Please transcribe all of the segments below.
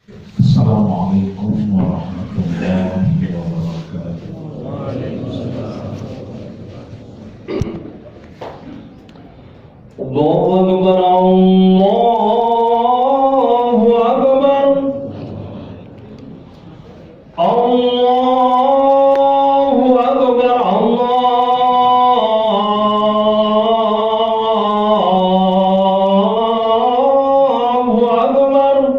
Assalamualaikum warahmatullahi wabarakatuh. Allahu Akbar, Allahu Akbar, Allahu Akbar, Allahu Akbar.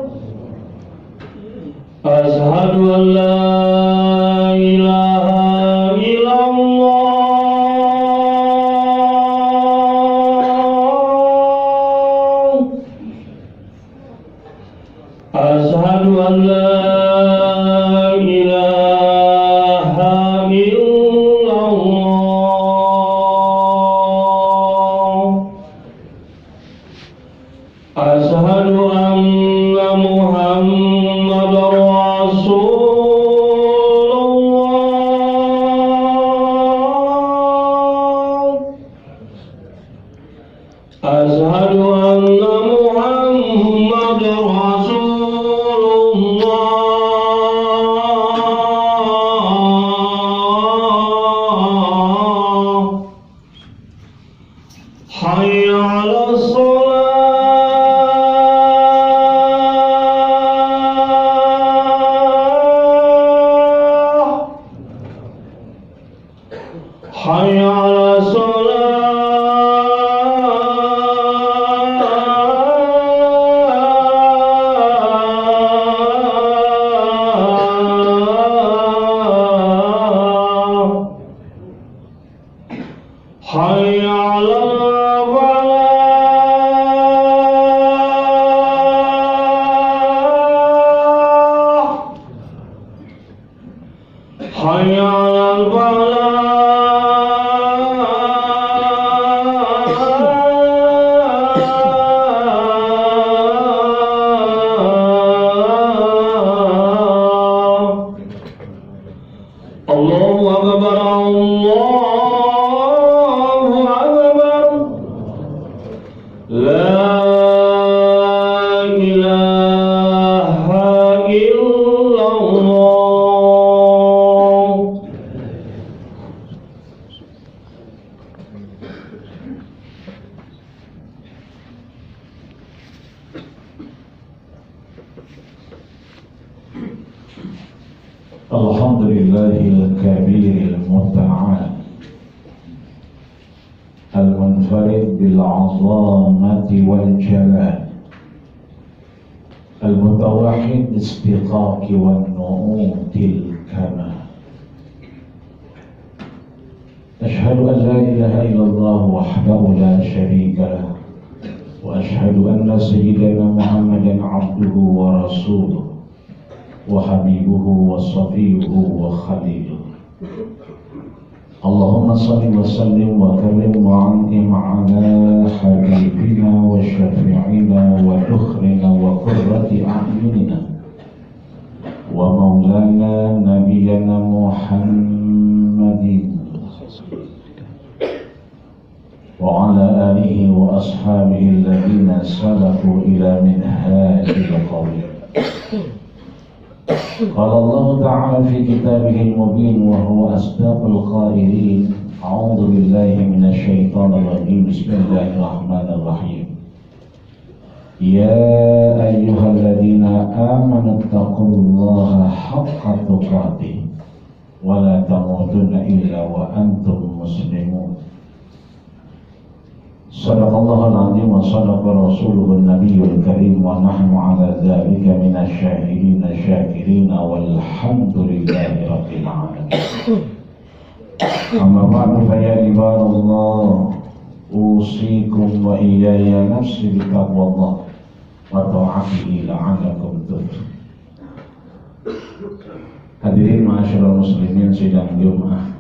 Asyhadu an la ilaha illallah. Asyhadu an la ilaha illallah. Asyhadu anna Muhammadar Rasulullah. Asyhadu anna Muhammadar Rasulullah. Hayya 'alas shalah. Hayya 'alas shalah. Hayya 'alal falah. Hayya 'alal falah. Allahu Akbar, Allahu Akbar. La ilaha illallah. Alhamdulillahil kabiril muta'al, al-munfarid bil 'azamati wal jalal, al-mutawahhid istiqaqi wan nu'util kamal. Ashhadu an la ilaha illallah wahdahu la syarika lah, wa ashhadu anna sayyidana Muhammadan 'abduhu wa rasuluh wa habibuhu wa safiyuhu wa khaliluh. Allahumma salli wa sallim wa karim wa an'im ala habibina wa syafi'ina wa dukhrina wa qurrati a'yunina wa maulana nabiyyana Muhammadin wa ala alihi wa ashabihi alladhina salaku ila minhajil qawmi. Qala Allah Ta'ala fi kitabihil mubin wa huwa asdaqul qa'ilin. A'udzu billahi minasy syaithanir rajim. Bismillahirrahmanirrahim. Ya ayyuhalladzina amanu taqullaha haqqa tuqatih wa la tamutunna illa wa antum muslimun. Sadaqallahul azim wa sadaqa rasuluhun nabiyyul karim wa nahnu ala dzalika minasy syahidin syakirin walhamdulillahi rabbil alamin. Amma ba'du fa ya ibadallah, usikum wa iyaya nafsi bitaqwallah wa ta'atihi la'alakum tuflihun. Hadirin ma'asyiral muslimin sidang Jumat,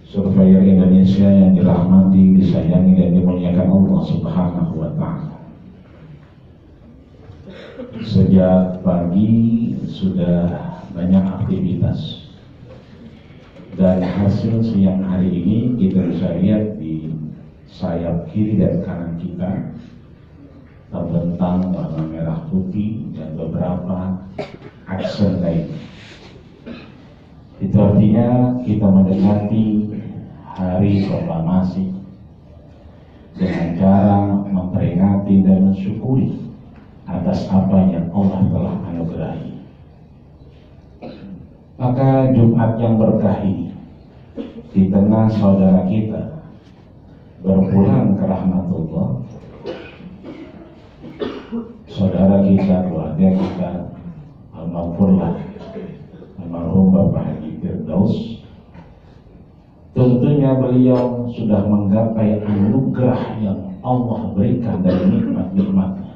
surveyor Indonesia yang dirahmati, disayangi dan dimuliakan Allah Subhanahu wa Ta'ala. Sejak pagi sudah banyak aktivitas, dan hasil siang hari ini kita bisa lihat di sayap kiri dan kanan kita terbentang warna merah putih dan beberapa Itu artinya kita mendekati hari proklamasi dengan cara memperingati dan mensyukuri atas apa yang Allah telah anugerahi. Maka Jumat yang berkah ini, di tengah saudara kita berpulang ke rahmatullah, saudara kita, keluarga kita, almarhumlah almarhum Bapak Haji Firdaus, tentunya beliau sudah menggapai anugerah yang Allah berikan dari nikmat-nikmatnya.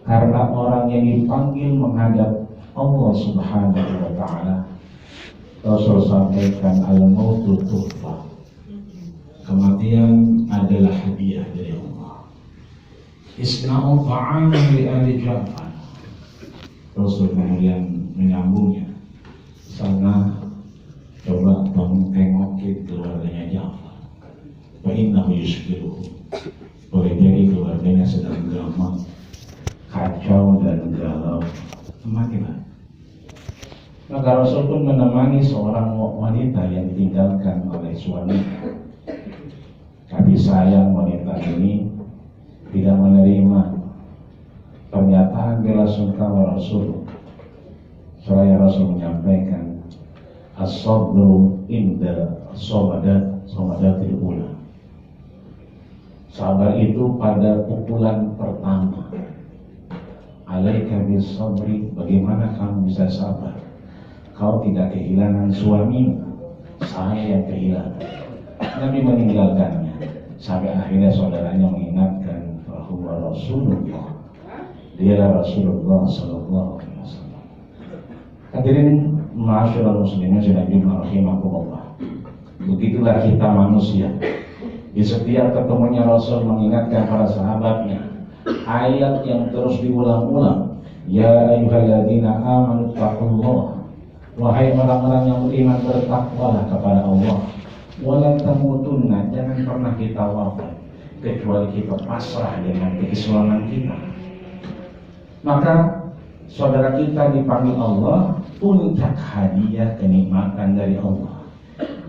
Karena orang yang dipanggil menghadap Allah Subhanahu wa Ta'ala, Rasul sampaikan al-mautu tuhfah, kematian adalah hadiah dari Allah. Isna'u ta'aman li ahli Ja'far. Rasul kemudian menyambungnya, sana coba tengokin keluarganya Ja'far, fa innahu yushkiruhu. Boleh jadi keluarganya sedang drama, kacau dan galau, matilah. Maka Rasul pun menemani seorang wanita yang ditinggalkan oleh suaminya. Tapi sayang wanita ini tidak menerima pernyataan bela sungkawa Rasul. Seraya Rasul menyampaikan, as-sabru inda somadatil ula. Sabar itu pada pukulan pertama. Alaika bis sabri, bagaimana kamu bisa sabar? Kau tidak kehilangan suamimu, saya yang kehilangan. Nabi meninggalkannya sampai akhirnya saudaranya mengingatkan bahwa Rasulullah, dialah Rasulullah Sallallahu Alaihi Wasallam. Hadirin ma'asyiral muslimin sedang rahimakumullah. Begitulah kita manusia. Di setiap ketemunya Rasul mengingatkan para sahabatnya ayat yang terus diulang-ulang. Ya ayyuhalladzina amanu taqullah. Wahai orang-orang yang beriman, bertakwalah kepada Allah. Wala tamutunna, jangan pernah kita wafat kecuali kita pasrah dengan keislaman kita. Maka saudara kita dipanggil Allah, puncak hadiah kenikmatan dari Allah.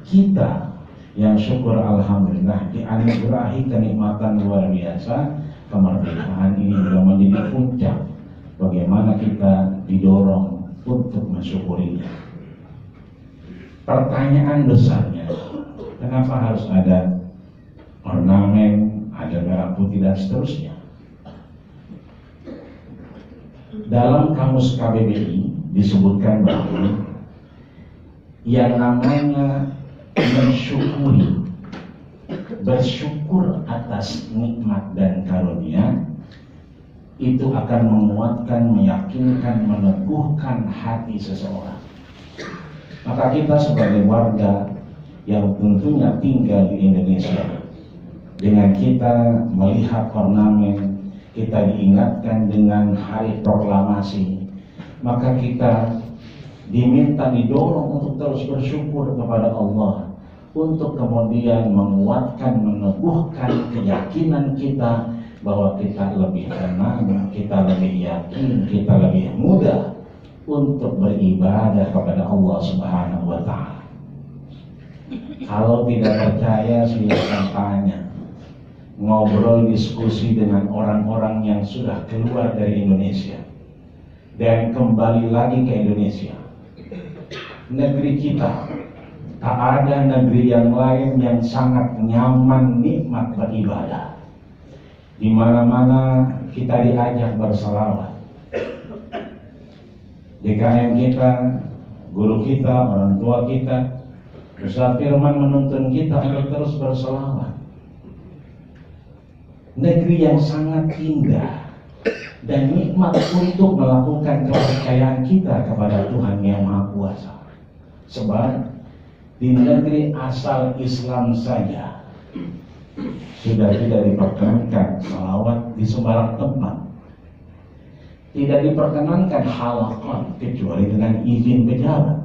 Kita yang syukur alhamdulillah dianugerahi kenikmatan luar biasa, kemerdekaan ini juga menjadi puncak. Bagaimana kita didorong untuk mensyukurinya. Pertanyaan besarnya, kenapa harus ada ornamen, ada merah putih dan seterusnya? Dalam kamus KBBI disebutkan bahwa yang namanya mensyukuri, bersyukur atas nikmat dan karunia, itu akan menguatkan, meyakinkan, meneguhkan hati seseorang. Maka kita sebagai warga yang tentunya tinggal di Indonesia, dengan kita melihat ornamen, kita diingatkan dengan hari proklamasi, maka kita diminta, didorong untuk terus bersyukur kepada Allah, untuk kemudian menguatkan, meneguhkan keyakinan kita bahwa kita lebih tenang, kita lebih yakin, kita lebih mudah untuk beribadah kepada Allah Subhanahu wa Ta'ala. Kalau tidak percaya, silakan tanya, ngobrol, diskusi dengan orang-orang yang sudah keluar dari Indonesia dan kembali lagi ke Indonesia. Negeri kita, tak ada negeri yang lain yang sangat nyaman, nikmat beribadah. Di mana-mana kita diajak berselawat. DKM kita, guru kita, orang tua kita, Ustaz Firman menuntun kita untuk terus berselawat. Negeri yang sangat indah dan nikmat untuk melakukan kepercayaan kita kepada Tuhan yang Maha Kuasa. Sebab di negeri asal Islam saja sudah tidak diperkenankan salawat di sembarang tempat. Tidak diperkenankan halaqah kecuali dengan izin pejabat.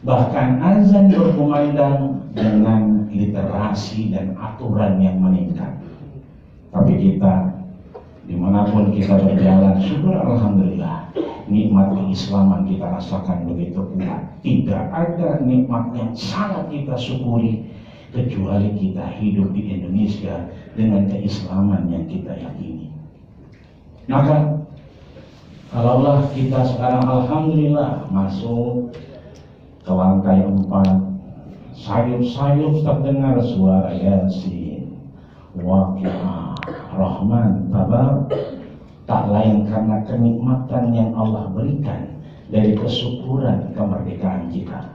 Bahkan azan berkumandang dengan literasi dan aturan yang meningkat. Tapi kita dimanapun kita berjalan, syukur alhamdulillah, nikmat keislaman kita rasakan begitu kuat. Tidak ada nikmat yang sangat kita syukuri kecuali kita hidup di Indonesia dengan keislaman yang kita yakini. Maka kalaulah kita sekarang alhamdulillah masuk ke lantai 4, sayup-sayup terdengar suara Yasin, Waqiah, Rahman, Tabar, tak lain karena kenikmatan yang Allah berikan dari kesyukuran kemerdekaan kita.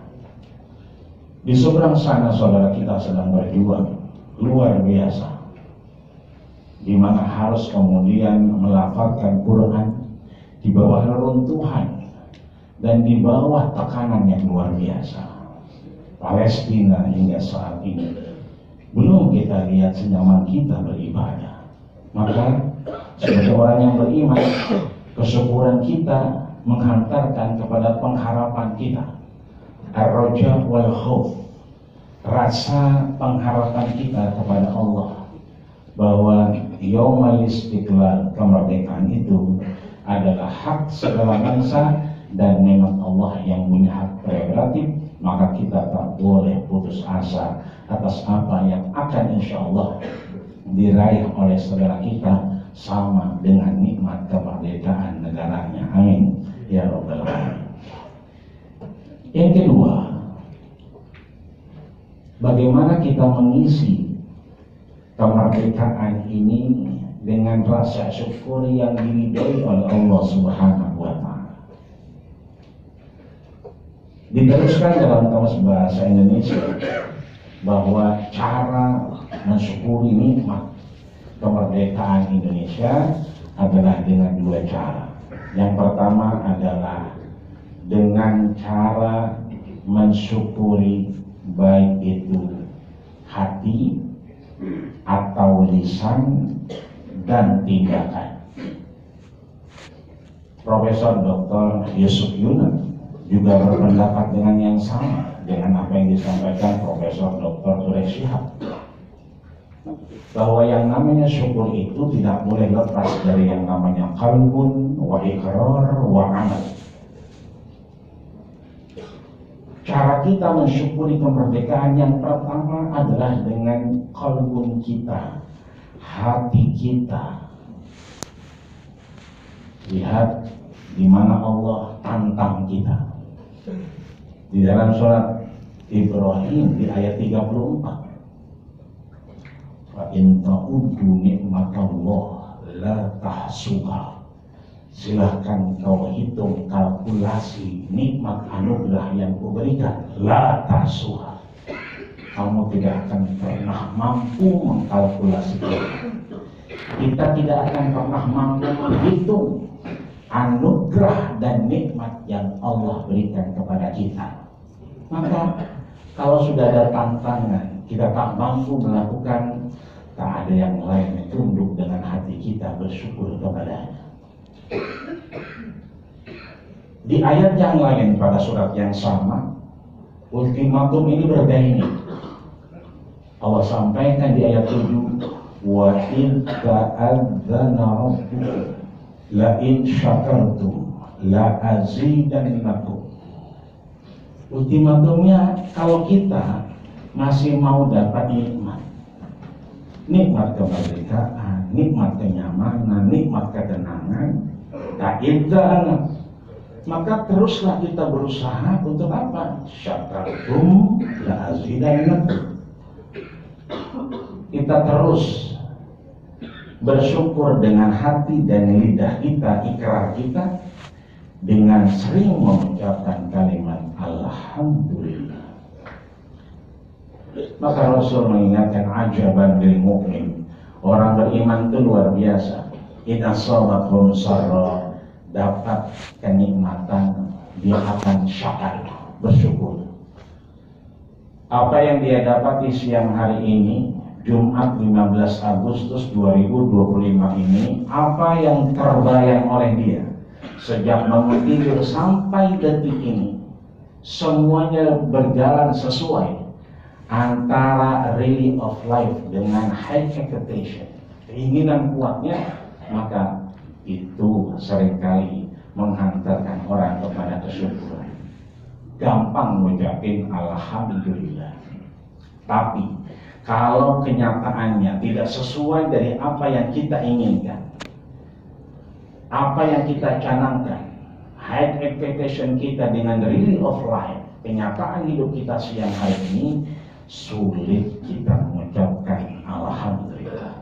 Di seberang sana saudara kita sedang berjuang luar biasa, di mana harus kemudian melafalkan Quran di bawah reruntuhan dan di bawah tekanan yang luar biasa. Palestina hingga saat ini belum kita lihat senyaman kita beribadah. Maka sebagai orang yang beriman, kesyukuran kita menghantarkan kepada pengharapan kita, ar-raja wal khauf, rasa pengharapan kita kepada Allah bahwa Yaumal Istiqlal, kemerdekaan itu adalah hak segala bangsa dan memang Allah yang punya hak prerogatif. Maka kita tak boleh putus asa atas apa yang akan insya Allah diraih oleh saudara kita sama dengan nikmat kemerdekaan negaranya. Amin ya rabbal alamin. Yang kedua, bagaimana kita mengisi kemerdekaan ini dengan rasa syukur yang diridhoi oleh Allah Subhanahu wa Ta'ala. Diteruskan dalam kamus bahasa Indonesia bahwa cara mensyukuri nikmat kemerdekaan Indonesia adalah dengan dua cara. Yang pertama adalah dengan cara mensyukuri baik itu hati atau lisan dan tindakan. Profesor Dr. Yusuf Yunus juga berpendapat dengan yang sama dengan apa yang disampaikan Profesor Dr. Turek Shihab, bahwa yang namanya syukur itu tidak boleh lepas dari yang namanya qalbun wa iqrar wa amal. Cara kita mensyukuri kemerdekaan yang pertama adalah dengan qalbun kita, hati kita. Lihat di mana Allah tantang kita. Di dalam surat Ibrahim di ayat 34. Fa in ta'uddu ni'matallah la tahsuha. Silahkan kau hitung, kalkulasi nikmat anugerah yang kuberikan, la tahsuha. Kamu tidak akan pernah mampu mengkalkulasikan. Kita tidak akan pernah mampu menghitung anugerah dan nikmat yang Allah berikan kepada kita. Maka kalau sudah ada tantangan, kita tak mampu melakukan, tak ada yang lain, tunduk dengan hati kita bersyukur kepadanya. Di ayat yang lain pada surat yang sama, ultimatum ini berbeda ini. Allah sampaikan di ayat 7, wa in ta'adzana rabbukum la in syakartum la azidannakum. Ultimatumnya, kalau kita masih mau dapat nikmat kemerdekaan, nikmat kenyamanan, nikmat ketenangan, ta'adzana, maka teruslah kita berusaha untuk apa? Syakartum la azidannakum. Kita terus bersyukur dengan hati dan lidah kita, ikrar kita, dengan sering mengucapkan kalimat alhamdulillah. Maka Rasul mengingatkan, ajaban lil mu'min, orang beriman itu luar biasa. Idza sabatum sarra, dapat kenikmatan, dia akan syakar, bersyukur. Apa yang dia dapati siang hari ini, Jumat 15 Agustus 2025 ini, apa yang terbayang oleh dia sejak bangun tidur sampai detik ini, semuanya berjalan sesuai antara really of life dengan high expectation, keinginan kuatnya, maka itu seringkali menghantarkan orang kepada kesyukuran. Gampang ngucapin alhamdulillah. Tapi kalau kenyataannya tidak sesuai dari apa yang kita inginkan, apa yang kita canangkan, high expectation kita dengan the reality of life, kenyataan hidup kita siang hari ini, sulit kita mengucapkan alhamdulillah.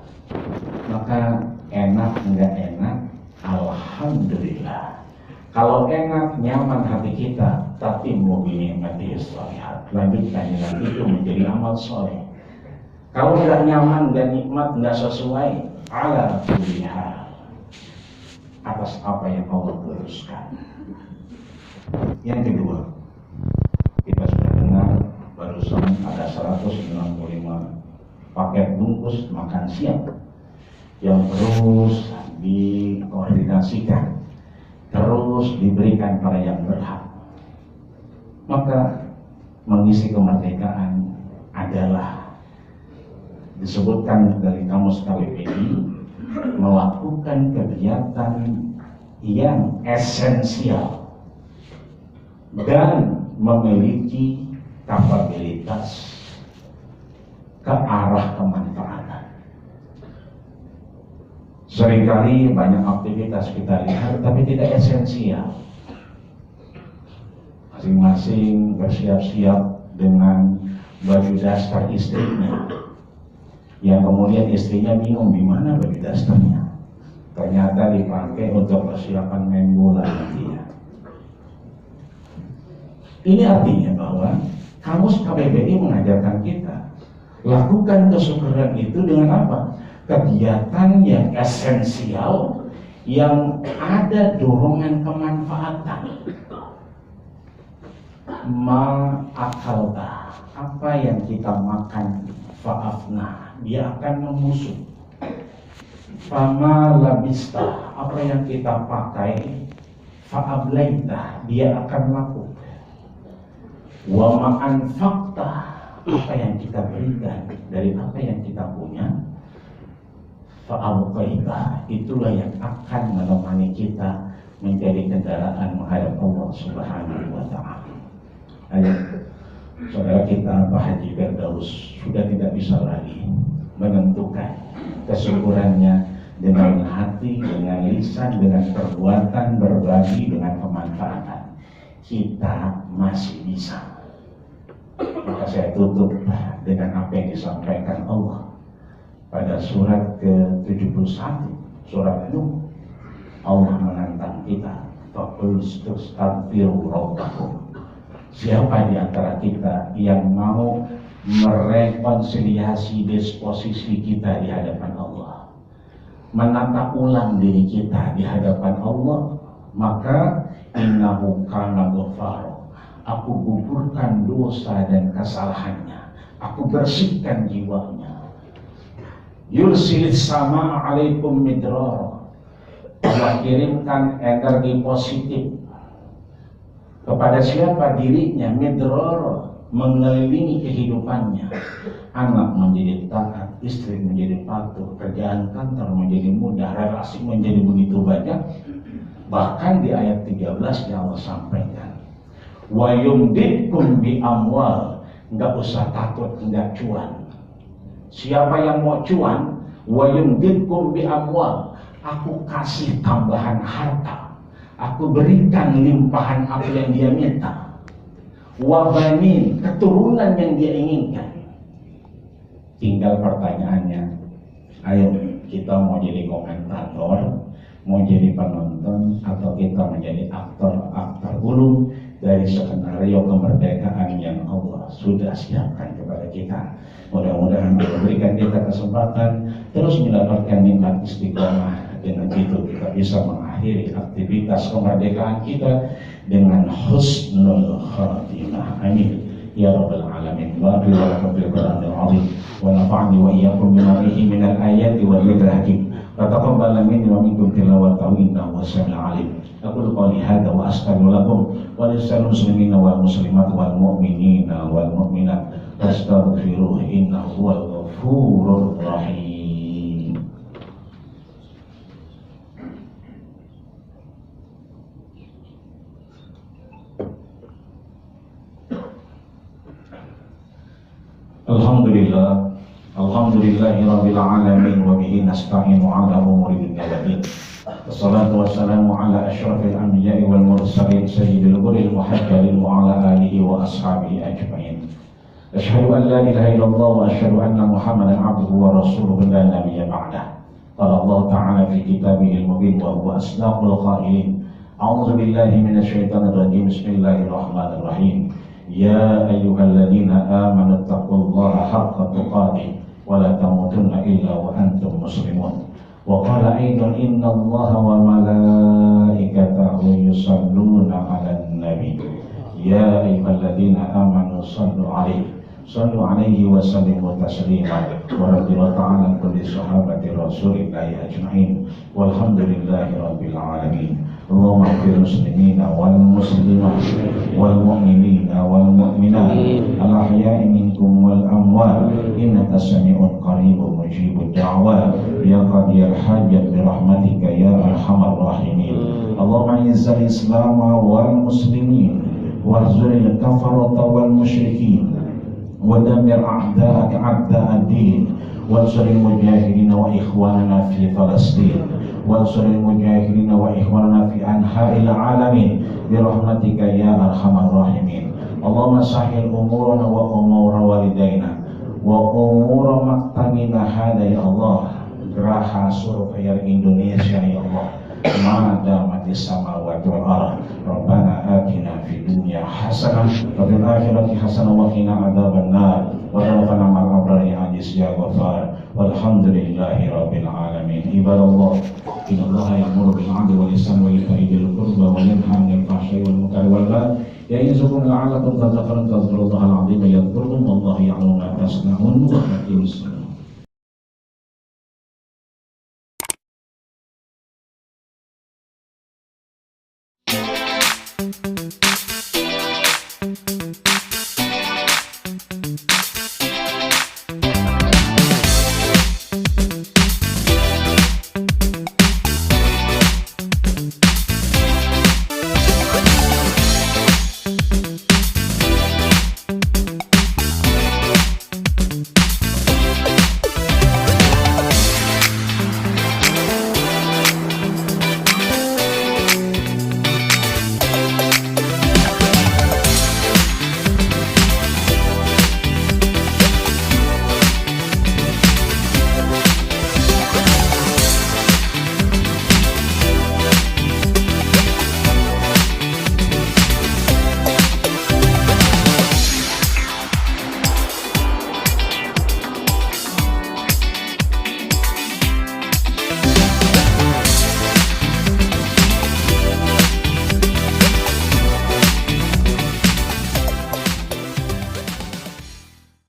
Maka enak enggak enak, alhamdulillah. Kalau enak, nyaman hati kita, tapi mau binikmati sholihat, lanjutkan dengan itu menjadi amal soleh. Kalau nggak nyaman, nggak nikmat, nggak sesuai, ala kulli hal, atas apa yang Allah teruskan. Yang kedua, kita sudah dengar barusan ada 195 paket bungkus makan siang yang terus dikoordinasikan, terus diberikan pada yang berhak. Maka mengisi kemerdekaan adalah disebutkan dari kamus KBBI, melakukan kegiatan yang esensial dan memiliki kapabilitas ke arah kemanfaatan. Seringkali banyak aktivitas kita lihat tapi tidak esensial. Masing-masing bersiap-siap dengan baju daster istrinya, yang kemudian istrinya bingung di mana baju dasternya. Ternyata dipakai untuk persiapan main bola dia. Ini artinya bahwa kamus KBBI mengajarkan kita lakukan kesyukuran itu dengan apa? Kegiatan yang esensial, yang ada dorongan kemanfaatan. Ma'akalta, apa yang kita makan, fa'afna, dia akan membusuk. Fama labista, apa yang kita pakai, fa'ablaita, dia akan lapuk. Wa ma'anfakta, apa yang kita berikan dari apa yang kita punya, fa'abqaita, itulah yang akan menemani kita menjadi kendaraan menghadap Allah Subhanahu wa ta'ala. Saudara kita Pak Haji Firdaus sudah tidak bisa lagi menentukan kesyukurannya dengan hati, dengan lisan, dengan perbuatan, berbagi, dengan kemanfaatan. Kita masih bisa. Maka saya tutup dengan apa yang disampaikan Allah pada surat ke-71, surat Nuh. Allah menantang kita, faqul astaghfiru rabbakum. Siapa di antara kita yang mau merekonsiliasi disposisi kita di hadapan Allah, menata ulang diri kita di hadapan Allah, maka innahu kana ghafara, aku gugurkan dosa dan kesalahannya, aku bersihkan jiwanya. Yursilis sama alaikum midrar, Allah kirimkan energi positif kepada siapa? Dirinya, midrar, mengelilingi kehidupannya. Anak menjadi taat, istri menjadi patuh, kerjaan kantor menjadi mudah, relasi menjadi begitu banyak. Bahkan di ayat 13 yang Allah sampaikan, wa yumditkum bi amwal, enggak usah takut enggak cuan. Siapa yang mau cuan, wa yumditkum bi amwal, aku kasih tambahan harta, aku berikan limpahan apa yang dia minta. Wabanin, keturunan yang dia inginkan. Tinggal pertanyaannya, ayo kita mau jadi komentator, mau jadi penonton, atau kita menjadi aktor-aktor ulung dari skenario kemerdekaan yang Allah sudah siapkan kepada kita. Mudah-mudahan memberikan kita kesempatan terus mendapatkan nikmat istiqomah. Dengan itu kita bisa mengakhiri aktivitas kemerdekaan kita dengan husnul khatimah. Amin ya rabbal alamin. Wa billahi fil qur'anil azim wa nafa'ni wa iyyakum bima fihi minal ayati wal dhikril hakim. Wa taqabbal minni wa minkum tilawatahu innahu was-sami'ul alim. Aqulu qawli hadza wa astaghfiru lakum wa lisal muslimina wal muslimat wal mu'minina wal mu'minat fastaghfiruhu innahu huwal ghafurur rahim. Bismillah. Alhamdulillahirabbil alamin wa bihi nasta'inu ala umuri dunya waddin. Wassalatu wassalamu ala asyrafil anbiya'i wal mursalin sayyidil ghurril muhajjalin wa ala alihi wa ashabihi ajmain. Asyhadu an la ilaha illallah wa asyhadu anna Muhammadan abduhu wa rasuluhu la nabiyya ba'dah. Qala Allah ta'ala fi kitabihil mubin wa huwa asdaqul qailin. A'udzu billahi minasyaitonir rajim. Bismillahirrahmanirrahim. Ya ayyuhalladzina amanu taqullaha haqqa tuqatih wa la tamutunna illa wa antum muslimun. Wa qala aidan innallaha wa malaikatahu yusalluna 'alan nabi. Ya ayyuhalladzina amanu sallu 'alaihi wa sallimu taslima. Wa radhiyallahu ta'ala an kulli sahabati rasulillahi ajma'in. Walhamdulillahi rabbil alamin. Allahumma ighfir muslimina wal muslimat wal mu'minina wal mu'minat al ahya'i minkum wal amwat innaka sami'un qaribun mujibud da'wat ya qadiyal hajat bi rahmatika ya arhamar rahimin. Allahumma izzil islam wal muslimin wahzuril kafarata wal musyrikin wa damir a'da'aka a'da'ad din wansuril mujahidin wa ikhwanana fi Falastin wansuril mujahidin wa ikhwanana fi anha'il alamin birahmatika ya arhamar rahimin. Allahumma sahhil umurana wa umura walidaina wa umura maktabina hada ya Allah. Geraha Surveier Indonesia ya Allah, ma'adamatis samawati wal ardh. Rabbana atina fid dunya hasanah wa fil akhirati hasanah wa qina adzabannar wa tawaffana ma'al abrar ya aziz ya ghafar. Walhamdulillahi rabbil alamin. Ibadallah, innallaha ya'muru bil 'adli wal ihsani wa ita'i dzil qurba wa yanha 'anil fahsya'i wal munkari wal baghi ya'izukum la'allakum tadhakkarun. Fadhkurullahal 'azima yadhkurkum wallahu ya'lamu ma tasna'un. Wa aqimus shalah. Thank you.